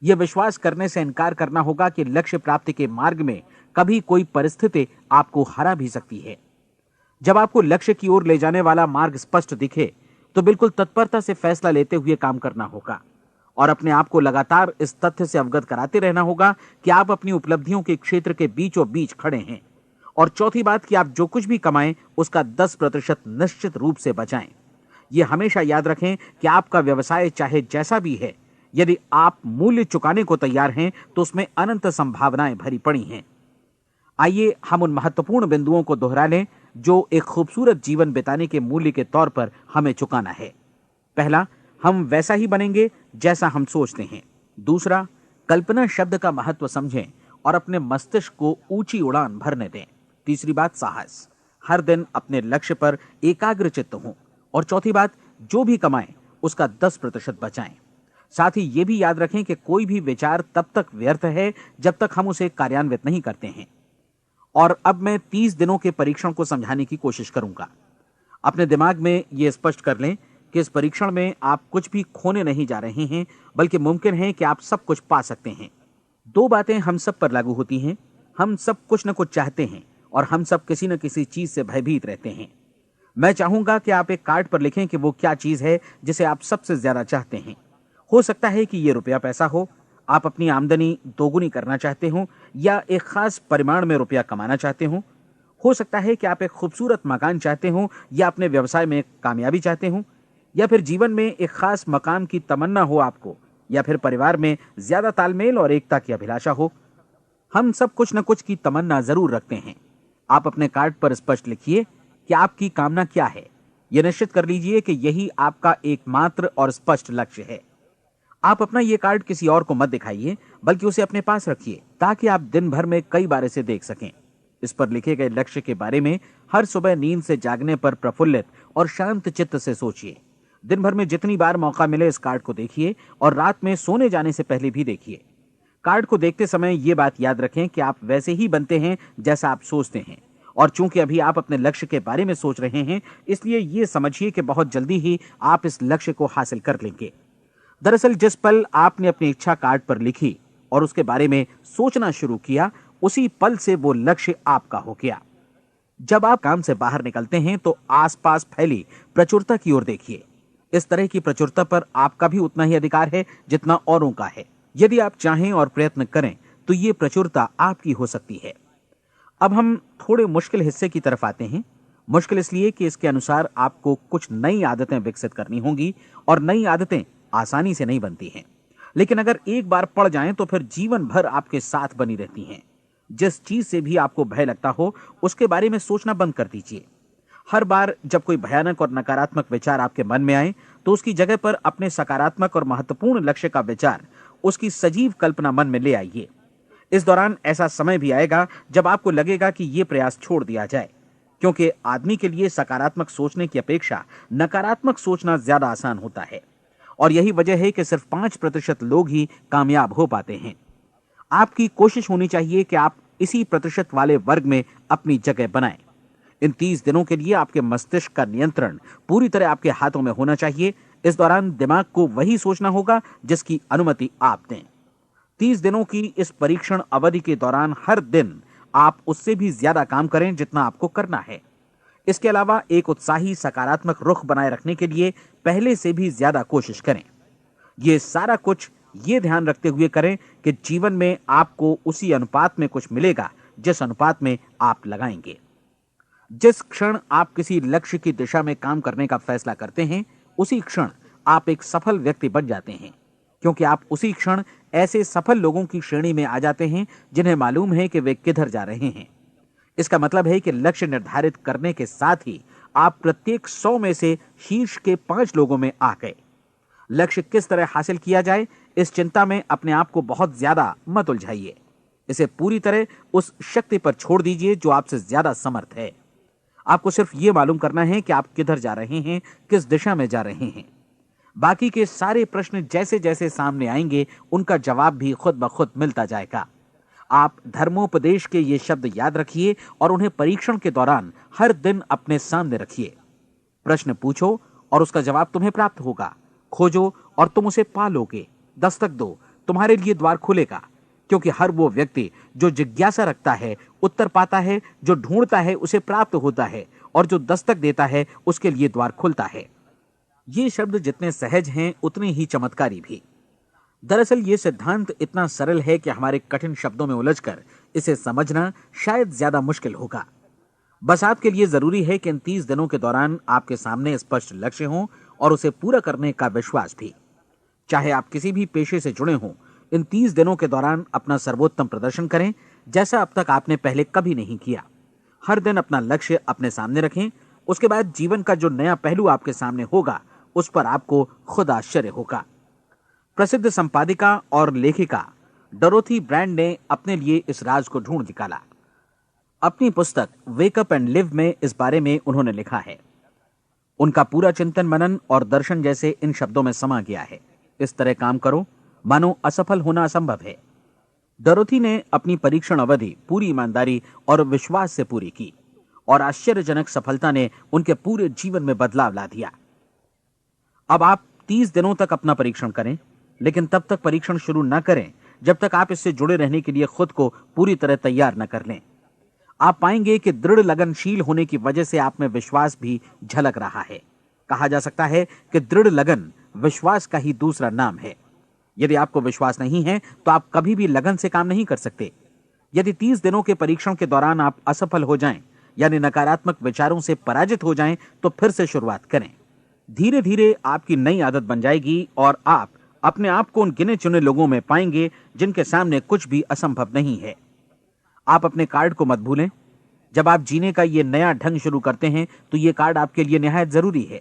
यह विश्वास करने से इनकार करना होगा कि लक्ष्य प्राप्ति के मार्ग में कभी कोई परिस्थिति आपको हरा भी सकती है। जब आपको लक्ष्य की ओर ले जाने वाला मार्ग स्पष्ट दिखे तो बिल्कुल तत्परता से फैसला लेते हुए काम करना होगा और अपने आप को लगातार इस तथ्य से अवगत कराते रहना होगा कि आप अपनी उपलब्धियों के क्षेत्र के बीचों बीच खड़े हैं। और चौथी बात कि आप जो कुछ भी कमाएं उसका 10% निश्चित रूप से बचाएं। यह हमेशा याद रखें कि आपका व्यवसाय चाहे जैसा भी है, यदि आप मूल्य चुकाने को तैयार हैं तो उसमें अनंत संभावनाएं भरी पड़ी हैं। आइए हम उन महत्वपूर्ण बिंदुओं को दोहरा लें जो एक खूबसूरत जीवन बिताने के मूल्य के तौर पर हमें चुकाना है। पहला, हम वैसा ही बनेंगे जैसा हम सोचते हैं। दूसरा, कल्पना शब्द का महत्व समझें और अपने मस्तिष्क को ऊंची उड़ान भरने दें। तीसरी बात, साहस, हर दिन अपने लक्ष्य पर एकाग्र चित्त हों। और चौथी बात, जो भी कमाएं उसका 10% बचाएं। साथ ही यह भी याद रखें कि कोई भी विचार तब तक व्यर्थ है जब तक हम उसे कार्यान्वित नहीं करते हैं। और अब मैं 30 दिनों के परीक्षण को समझाने की कोशिश करूंगा। अपने दिमाग में यह स्पष्ट कर लें कि इस परीक्षण में आप कुछ भी खोने नहीं जा रहे हैं, बल्कि मुमकिन है कि आप सब कुछ पा सकते हैं। 2 बातें हम सब पर लागू होती हैं। हम सब कुछ न कुछ चाहते हैं और हम सब किसी न किसी चीज से भयभीत रहते हैं। मैं चाहूंगा कि आप एक कार्ड पर लिखें कि वो क्या चीज है जिसे आप सबसे ज्यादा चाहते हैं। हो सकता है कि ये रुपया पैसा हो, आप अपनी आमदनी दोगुनी करना चाहते हो, या एक खास परिमाण में रुपया कमाना चाहते हो सकता है कि आप एक खूबसूरत मकान चाहते हो, या अपने व्यवसाय में कामयाबी चाहते हो, या फिर जीवन में एक खास मकाम की तमन्ना हो आपको, या फिर परिवार में ज्यादा तालमेल और एकता की अभिलाषा हो। हम सब कुछ न कुछ की तमन्ना जरूर रखते हैं। आप अपने कार्ड पर स्पष्ट लिखिए कि आपकी कामना क्या है। यह निश्चित कर लीजिए कि यही आपका एकमात्र और स्पष्ट लक्ष्य है। आप अपना यह कार्ड किसी और को मत दिखाइए, बल्कि उसे अपने पास रखिए ताकि आप दिन भर में कई बार इसे देख सकें। इस पर लिखे गए लक्ष्य के बारे में हर सुबह नींद से जागने पर प्रफुल्लित और शांत चित्त से सोचिए। दिन भर में जितनी बार मौका मिले इस कार्ड को देखिए और रात में सोने जाने से पहले भी देखिए। कार्ड को देखते समय यह बात याद रखें कि आप वैसे ही बनते हैं जैसा आप सोचते हैं। और चूंकि अभी आप अपने लक्ष्य के बारे में सोच रहे हैं, इसलिए यह समझिए कि बहुत जल्दी ही आप इस लक्ष्य को हासिल कर लेंगे। दरअसल जिस पल आपने अपनी इच्छा कार्ड पर लिखी और उसके बारे में सोचना शुरू किया, उसी पल से वो लक्ष्य आपका हो गया। जब आप काम से बाहर निकलते हैं तो आसपास फैली प्रचुरता की ओर देखिए। इस तरह की प्रचुरता पर आपका भी उतना ही अधिकार है जितना औरों का है। यदि आप चाहें और प्रयत्न करें तो ये प्रचुरता आपकी हो सकती है। अब हम थोड़े मुश्किल हिस्से की तरफ आते हैं। मुश्किल इसलिए कि इसके अनुसार आपको कुछ नई आदतें विकसित करनी होंगी और नई आदतें आसानी से नहीं बनती हैं, लेकिन अगर एक बार पड़ जाएं तो फिर जीवन भर आपके साथ बनी रहती हैं। जिस चीज से भी आपको भय लगता हो उसके बारे में सोचना बंद कर दीजिए। हर बार जब कोई भयानक और नकारात्मक विचार आपके मन में आए तो उसकी जगह पर अपने सकारात्मक और महत्वपूर्ण लक्ष्य का विचार, उसकी सजीव कल्पना मन में ले आइए। इस दौरान ऐसा समय भी आएगा जब आपको लगेगा कि यह प्रयास छोड़ दिया जाए, क्योंकि आदमी के लिए सकारात्मक सोचने की अपेक्षा नकारात्मक सोचना ज्यादा आसान होता है। और यही वजह है कि सिर्फ 5% लोग ही कामयाब हो पाते हैं। आपकी कोशिश होनी चाहिए कि आप इसी प्रतिशत वाले वर्ग में अपनी जगह बनाएं। इन 30 दिनों के लिए आपके मस्तिष्क का नियंत्रण पूरी तरह आपके हाथों में होना चाहिए। इस दौरान दिमाग को वही सोचना होगा जिसकी अनुमति आप दें। 30 दिनों की इस परीक्षण अवधि के दौरान हर दिन आप उससे भी ज्यादा काम करें जितना आपको करना है। इसके अलावा एक उत्साही सकारात्मक रुख बनाए रखने के लिए पहले से भी ज्यादा कोशिश करें। ये सारा कुछ ये ध्यान रखते हुए करें कि जीवन में आपको उसी अनुपात में कुछ मिलेगा जिस अनुपात में आप लगाएंगे। जिस क्षण आप किसी लक्ष्य की दिशा में काम करने का फैसला करते हैं, उसी क्षण आप एक सफल व्यक्ति बन जाते हैं, क्योंकि आप उसी क्षण ऐसे सफल लोगों की श्रेणी में आ जाते हैं जिन्हें मालूम है कि वे किधर जा रहे हैं। इसका मतलब है कि लक्ष्य निर्धारित करने के साथ ही आप प्रत्येक 100 में से शीर्ष के 5 लोगों में आ गए। लक्ष्य किस तरह हासिल किया जाए, इस चिंता में अपने आप को बहुत ज्यादा मत उलझाइए। इसे पूरी तरह उस शक्ति पर छोड़ दीजिए जो आपसे ज्यादा समर्थ है। आपको सिर्फ यह मालूम करना है कि आप किधर जा रहे हैं, किस दिशा में जा रहे हैं। बाकी के सारे प्रश्न जैसे जैसे सामने आएंगे उनका जवाब भी खुद ब खुद मिलता जाएगा। आप धर्मोपदेश के ये शब्द याद रखिए और उन्हें परीक्षण के दौरान हर दिन अपने सामने रखिए। प्रश्न पूछो और उसका जवाब तुम्हें प्राप्त होगा। खोजो और तुम उसे पा लोगे। दस्तक दो, तुम्हारे लिए द्वार खुलेगा, क्योंकि हर वो व्यक्ति जो जिज्ञासा रखता है उत्तर पाता है, जो ढूंढता है उसे प्राप्त होता है, और जो दस्तक देता है उसके लिए द्वार खुलता है। ये शब्द जितने सहज हैं उतने ही चमत्कारी भी। दरअसल ये सिद्धांत इतना सरल है कि हमारे कठिन शब्दों में उलझकर इसे समझना शायद ज्यादा मुश्किल होगा। बस आपके लिए जरूरी है कि इन 30 दिनों के दौरान आपके सामने स्पष्ट लक्ष्य हो और उसे पूरा करने का विश्वास भी। चाहे आप किसी भी पेशे से जुड़े हों, इन 30 दिनों के दौरान अपना सर्वोत्तम प्रदर्शन करें, जैसा अब तक आपने पहले कभी नहीं किया। हर दिन अपना लक्ष्य अपने सामने रखें। उसके बाद जीवन का जो नया पहलू आपके सामने होगा उस पर आपको खुद आश्चर्य होगा। प्रसिद्ध संपादिका और लेखिका डोरोथी ब्रैंड ने अपने लिए इस राज को ढूंढ निकाला। अपनी पुस्तक वेक अप एंड लिव में इस बारे में उन्होंने लिखा है। उनका पूरा चिंतन मनन और दर्शन जैसे इन शब्दों में समा गया है। इस तरह काम करो मानो असफल होना असंभव है। डोरोथी ने अपनी परीक्षण अवधि पूरी ईमानदारी और विश्वास से पूरी की और आश्चर्यजनक सफलता ने उनके पूरे जीवन में बदलाव ला दिया। अब आप 30 दिनों तक अपना परीक्षण करें, लेकिन तब तक परीक्षण शुरू न करें जब तक आप इससे जुड़े रहने के लिए खुद को पूरी तरह तैयार न कर लें। आप पाएंगे कि दृढ़ लगनशील होने की वजह से आप में विश्वास भी झलक रहा है। कहा जा सकता है कि दृढ़ लगन विश्वास का ही दूसरा नाम है। यदि आपको विश्वास नहीं है तो आप कभी भी लगन से काम नहीं कर सकते। यदि 30 दिनों के परीक्षण के दौरान आप असफल हो जाएं, यानी नकारात्मक विचारों से पराजित हो जाएं, तो फिर से शुरुआत करें। धीरे धीरे आपकी नई आदत बन जाएगी और आप अपने आप को उन गिने चुने लोगों में पाएंगे जिनके सामने कुछ भी असंभव नहीं है। आप अपने कार्ड को मत भूलें। जब आप जीने का ये नया ढंग शुरू करते हैं तो ये कार्ड आपके लिए निहायत जरूरी है।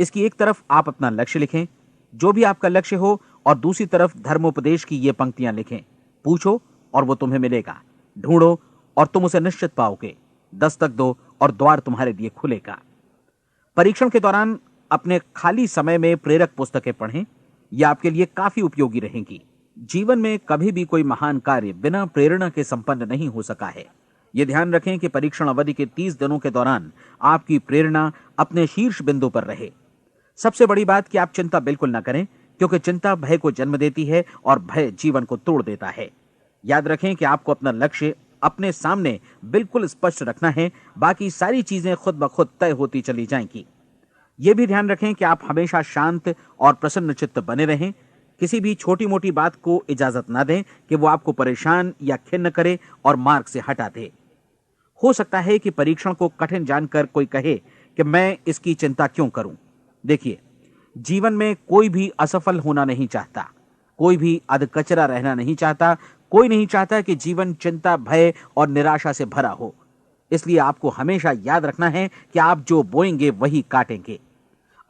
इसकी एक तरफ आप अपना लक्ष्य लिखें, जो भी आपका लक्ष्य हो, और दूसरी तरफ धर्मोपदेश की ये पंक्तियां लिखें। पूछो और वो तुम्हें मिलेगा, ढूंढो और तुम उसे निश्चित पाओगे, दस्तक दो और द्वार तुम्हारे लिए खुलेगा। परीक्षण के दौरान अपने खाली समय में प्रेरक पुस्तकें पढ़ें। यह आपके लिए काफी उपयोगी रहेंगी। जीवन में कभी भी कोई महान कार्य बिना प्रेरणा के संपन्न नहीं हो सका है। यह ध्यान रखें कि परीक्षण अवधि के 30 दिनों के दौरान आपकी प्रेरणा अपने शीर्ष बिंदु पर रहे। सबसे बड़ी बात कि आप चिंता बिल्कुल न करें, क्योंकि चिंता भय को जन्म देती है और भय जीवन को तोड़ देता है। याद रखें कि आपको अपना लक्ष्य अपने सामने बिल्कुल स्पष्ट रखना है, बाकी सारी चीजें खुद ब खुद तय होती चली जाएंगी। यह भी ध्यान रखें कि आप हमेशा शांत और प्रसन्न चित्त बने रहें। किसी भी छोटी मोटी बात को इजाजत ना दें कि वो आपको परेशान या खिन्न करे और मार्ग से हटा दे। हो सकता है कि परीक्षण को कठिन जानकर कोई कहे कि मैं इसकी चिंता क्यों करूं। देखिए, जीवन में कोई भी असफल होना नहीं चाहता, कोई भी अधकचरा रहना नहीं चाहता, कोई नहीं चाहता कि जीवन चिंता, भय और निराशा से भरा हो। इसलिए आपको हमेशा याद रखना है कि आप जो बोएंगे वही काटेंगे।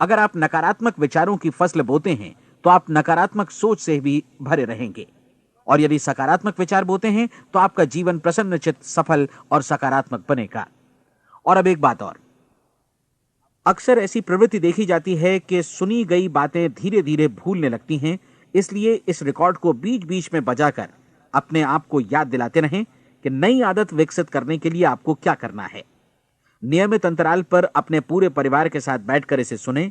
अगर आप नकारात्मक विचारों की फसल बोते हैं तो आप नकारात्मक सोच से भी भरे रहेंगे, और यदि सकारात्मक विचार बोते हैं तो आपका जीवन प्रसन्नचित्त, सफल और सकारात्मक बनेगा। और अब एक बात और, अक्सर ऐसी प्रवृत्ति देखी जाती है कि सुनी गई बातें धीरे धीरे भूलने लगती हैं। इसलिए इस रिकॉर्ड को बीच बीच में बजाकर अपने आप को याद दिलाते रहें कि नई आदत विकसित करने के लिए आपको क्या करना है। नियमित अंतराल पर अपने पूरे परिवार के साथ बैठकर इसे सुनें।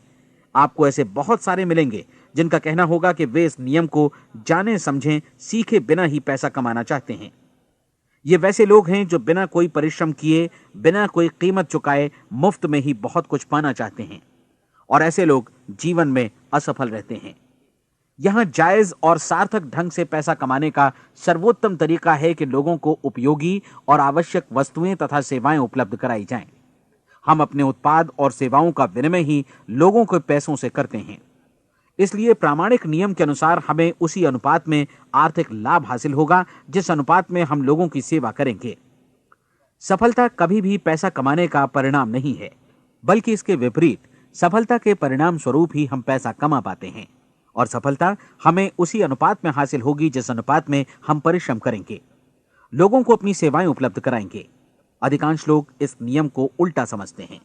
आपको ऐसे बहुत सारे मिलेंगे जिनका कहना होगा कि वे इस नियम को जाने समझें सीखे बिना ही पैसा कमाना चाहते हैं। ये वैसे लोग हैं जो बिना कोई परिश्रम किए, बिना कोई कीमत चुकाए मुफ्त में ही बहुत कुछ पाना चाहते हैं, और ऐसे लोग जीवन में असफल रहते हैं। यहां जायज और सार्थक ढंग से पैसा कमाने का सर्वोत्तम तरीका है कि लोगों को उपयोगी और आवश्यक वस्तुएं तथा सेवाएं उपलब्ध कराई जाएं। हम अपने उत्पाद और सेवाओं का विनिमय ही लोगों के पैसों से करते हैं। इसलिए प्रामाणिक नियम के अनुसार हमें उसी अनुपात में आर्थिक लाभ हासिल होगा जिस अनुपात में हम लोगों की सेवा करेंगे। सफलता कभी भी पैसा कमाने का परिणाम नहीं है, बल्कि इसके विपरीत सफलता के परिणाम स्वरूप ही हम पैसा कमा पाते हैं, और सफलता हमें उसी अनुपात में हासिल होगी जिस अनुपात में हम परिश्रम करेंगे, लोगों को अपनी सेवाएं उपलब्ध कराएंगे। अधिकांश लोग इस नियम को उल्टा समझते हैं।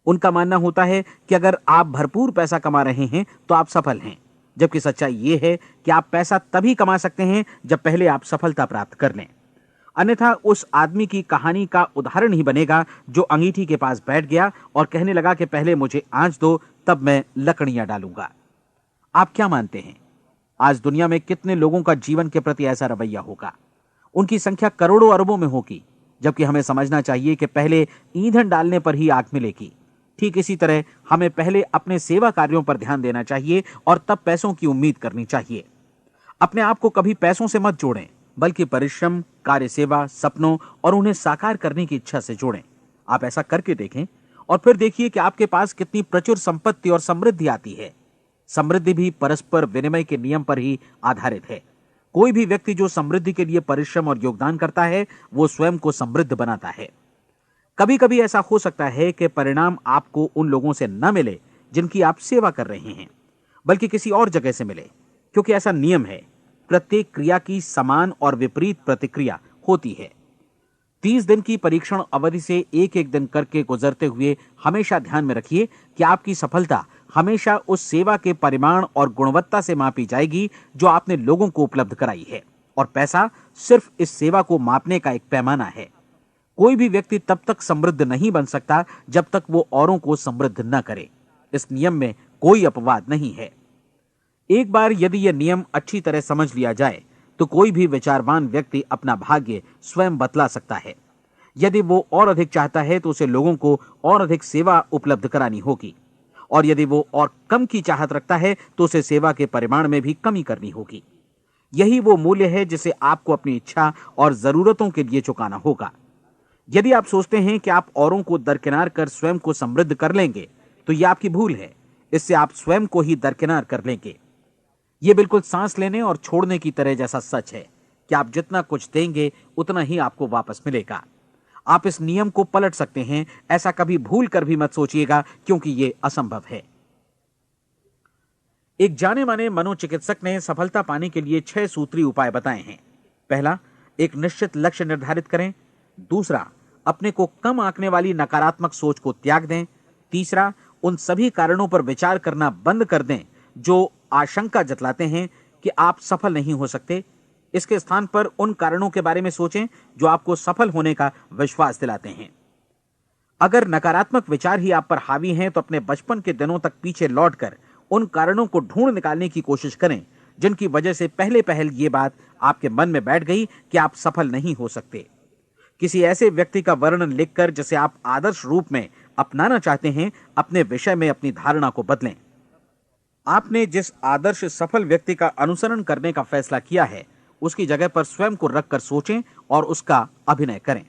उनका मानना होता है कि अगर आप भरपूर पैसा कमा रहे हैं तो आप सफल हैं, जबकि सच्चाई यह है कि आप पैसा तभी कमा सकते हैं जब पहले आप सफलता प्राप्त कर लें। अन्यथा उस आदमी की कहानी का उदाहरण ही बनेगा जो अंगीठी के पास बैठ गया और कहने लगा कि पहले मुझे आंच दो, तब मैं लकड़ियां डालूंगा। आप क्या मानते हैं, आज दुनिया में कितने लोगों का जीवन के प्रति ऐसा रवैया होगा? उनकी संख्या करोड़ों अरबों में होगी, जबकि हमें समझना चाहिए कि पहले ईंधन डालने पर ही आग मिलेगी। ठीक इसी तरह हमें पहले अपने सेवा कार्यों पर ध्यान देना चाहिए और तब पैसों की उम्मीद करनी चाहिए। अपने आप को कभी पैसों से मत जोड़ें, बल्कि परिश्रम, कार्य सेवा, सपनों और उन्हें साकार करने की इच्छा से जोड़ें। आप ऐसा करके देखें और फिर देखिए कि आपके पास कितनी प्रचुर संपत्ति और समृद्धि आती है। समृद्धि भी परस्पर विनिमय के नियम पर ही आधारित है। कोई भी व्यक्ति जो समृद्धि के लिए परिश्रम और योगदान करता है, वो स्वयं को समृद्ध बनाता है। कभी कभी ऐसा हो सकता है कि परिणाम आपको उन लोगों से न मिले जिनकी आप सेवा कर रहे हैं, बल्कि किसी और जगह से मिले, क्योंकि ऐसा नियम है, प्रत्येक क्रिया की समान और विपरीत प्रतिक्रिया होती है। 30 दिन की परीक्षण अवधि से एक एक दिन करके गुजरते हुए हमेशा ध्यान में रखिए कि आपकी सफलता हमेशा उस सेवा के परिमाण और गुणवत्ता से मापी जाएगी जो आपने लोगों को उपलब्ध कराई है, और पैसा सिर्फ इस सेवा को मापने का एक पैमाना है। कोई भी व्यक्ति तब तक समृद्ध नहीं बन सकता जब तक वो औरों को समृद्ध न करे। इस नियम में कोई अपवाद नहीं है। एक बार यदि यह नियम अच्छी तरह समझ लिया जाए तो कोई भी विचारवान व्यक्ति अपना भाग्य स्वयं बतला सकता है। यदि वो और अधिक चाहता है तो उसे लोगों को और अधिक सेवा उपलब्ध करानी होगी, और यदि वो और कम की चाहत रखता है तो उसे सेवा के परिमाण में भी कमी करनी होगी। यही वो मूल्य है जिसे आपको अपनी इच्छा और जरूरतों के लिए चुकाना होगा। यदि आप सोचते हैं कि आप औरों को दरकिनार कर स्वयं को समृद्ध कर लेंगे तो यह आपकी भूल है। इससे आप स्वयं को ही दरकिनार कर लेंगे। यह बिल्कुल सांस लेने और छोड़ने की तरह जैसा सच है कि आप जितना कुछ देंगे उतना ही आपको वापस मिलेगा। आप इस नियम को पलट सकते हैं, ऐसा कभी भूल कर भी मत सोचिएगा, क्योंकि यह असंभव है। एक जाने माने मनोचिकित्सक ने सफलता पाने के लिए 6 सूत्री उपाय बताए हैं। पहला, एक निश्चित लक्ष्य निर्धारित करें। दूसरा, अपने को कम आंकने वाली नकारात्मक सोच को त्याग दें। तीसरा, उन सभी कारणों पर विचार करना बंद कर दें जो आशंका जतलाते हैं कि आप सफल नहीं हो सकते। इसके स्थान पर उन कारणों के बारे में सोचें जो आपको सफल होने का विश्वास दिलाते हैं। अगर नकारात्मक विचार ही आप पर हावी हैं तो अपने बचपन के दिनों तक पीछे लौटकर उन कारणों को ढूंढ निकालने की कोशिश करें जिनकी वजह से पहले पहल ये बात आपके मन में बैठ गई कि आप सफल नहीं हो सकते। किसी ऐसे व्यक्ति का वर्णन लिखकर जिसे आप आदर्श रूप में अपनाना चाहते हैं, अपने विषय में अपनी धारणा को बदलें। आपने जिस आदर्श सफल व्यक्ति का अनुसरण करने का फैसला किया है, उसकी जगह पर स्वयं को रखकर सोचें और उसका अभिनय करें।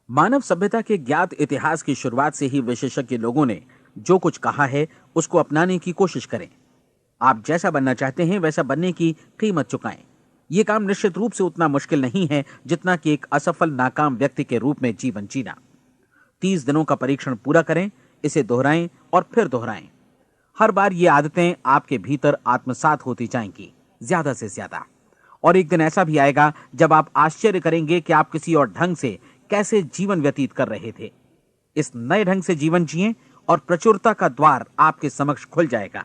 मानव सभ्यता के ज्ञात इतिहास की शुरुआत से ही विशेषज्ञ लोगों ने जो कुछ कहा है उसको अपनाने की कोशिश करें। आप जैसा बनना चाहते हैं वैसा बनने की कीमत चुकाएं। यह काम निश्चित रूप से उतना मुश्किल नहीं है जितना कि एक असफल नाकाम व्यक्ति के रूप में जीवन जीना। 30 दिनों का परीक्षण पूरा करें, इसे दोहराएं और फिर दोहराएं। हर बार ये आदतें आपके भीतर आत्मसात होती जाएंगी, ज्यादा से ज्यादा। और एक दिन ऐसा भी आएगा जब आप आश्चर्य करेंगे कि आप किसी और ढंग से कैसे जीवन व्यतीत कर रहे थे। इस नए ढंग से जीवन जिएं और प्रचुरता का द्वार आपके समक्ष खुल जाएगा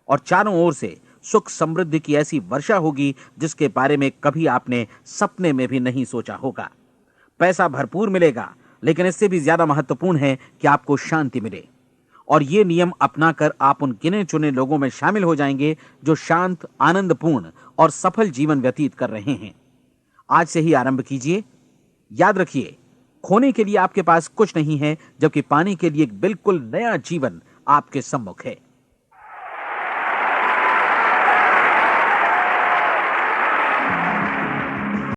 और चारों ओर से सुख समृद्धि की ऐसी वर्षा होगी जिसके बारे में कभी आपने सपने में भी नहीं सोचा होगा। पैसा भरपूर मिलेगा, लेकिन इससे भी ज्यादा महत्वपूर्ण है कि आपको शांति मिले। और ये नियम अपनाकर आप उन गिने चुने लोगों में शामिल हो जाएंगे जो शांत, आनंदपूर्ण और सफल जीवन व्यतीत कर रहे हैं। आज से ही आरंभ कीजिए। याद रखिए, खोने के लिए आपके पास कुछ नहीं है, जबकि पाने के लिए एक बिल्कुल नया जीवन आपके सम्मुख है।